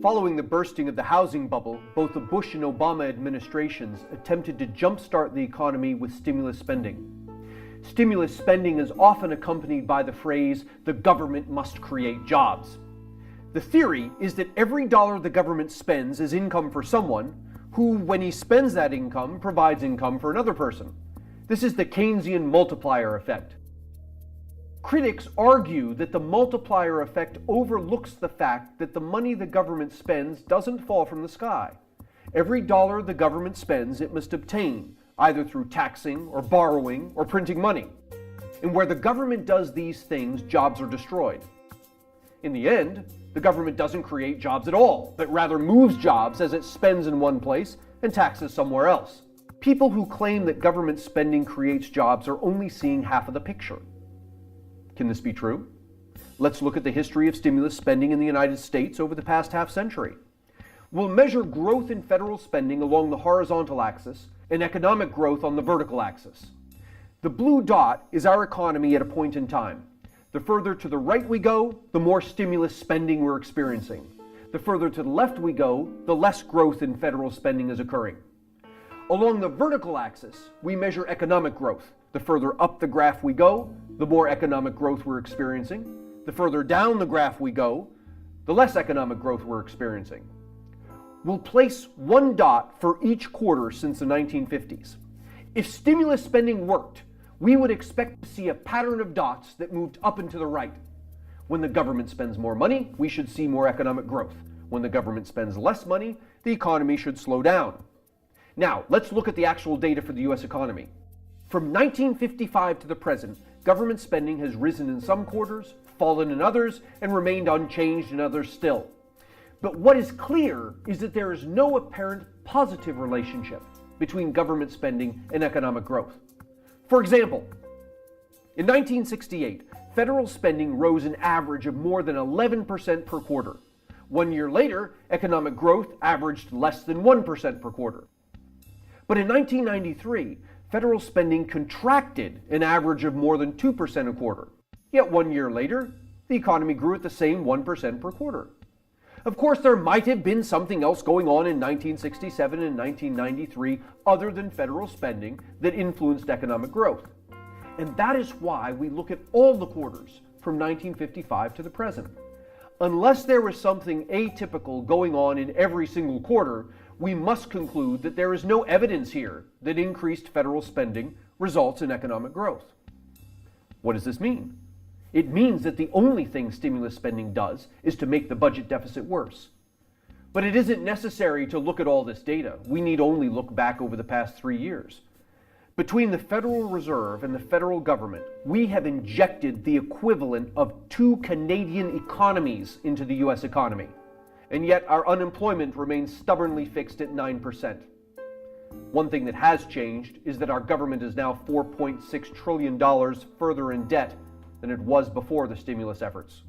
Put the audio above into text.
Following the bursting of the housing bubble, both the Bush and Obama administrations attempted to jumpstart the economy with stimulus spending. Stimulus spending is often accompanied by the phrase, "the government must create jobs." The theory is that every dollar the government spends is income for someone, who, when he spends that income, provides income for another person. This is the Keynesian multiplier effect. Critics argue that the multiplier effect overlooks the fact that the money the government spends doesn't fall from the sky. Every dollar the government spends, it must obtain, either through taxing or borrowing or printing money. And where the government does these things, jobs are destroyed. In the end, the government doesn't create jobs at all, but rather moves jobs as it spends in one place and taxes somewhere else. People who claim that government spending creates jobs are only seeing half of the picture. Can this be true? Let's look at the history of stimulus spending in the United States over the past half-century. We'll measure growth in federal spending along the horizontal axis and economic growth on the vertical axis. The blue dot is our economy at a point in time. The further to the right we go, the more stimulus spending we're experiencing. The further to the left we go, the less growth in federal spending is occurring. Along the vertical axis, we measure economic growth. The further up the graph we go, the more economic growth we're experiencing. The further down the graph we go, the less economic growth we're experiencing. We'll place one dot for each quarter since the 1950s. If stimulus spending worked, we would expect to see a pattern of dots that moved up and to the right. When the government spends more money, we should see more economic growth. When the government spends less money, the economy should slow down. Now, let's look at the actual data for the U.S. economy. From 1955 to the present, government spending has risen in some quarters, fallen in others, and remained unchanged in others still. But what is clear is that there is no apparent positive relationship between government spending and economic growth. For example, in 1968, federal spending rose an average of more than 11% per quarter. 1 year later, economic growth averaged less than 1% per quarter. But in 1993, federal spending contracted an average of more than 2% a quarter. Yet 1 year later, the economy grew at the same 1% per quarter. Of course, there might have been something else going on in 1967 and 1993 other than federal spending that influenced economic growth. And that is why we look at all the quarters from 1955 to the present. Unless there was something atypical going on in every single quarter, we must conclude that there is no evidence here that increased federal spending results in economic growth. What does this mean? It means that the only thing stimulus spending does is to make the budget deficit worse. But it isn't necessary to look at all this data. We need only look back over the past 3 years. Between the Federal Reserve and the federal government, we have injected the equivalent of 2 Canadian economies into the U.S. economy. And yet our unemployment remains stubbornly fixed at 9%. One thing that has changed is that our government is now $4.6 trillion further in debt than it was before the stimulus efforts.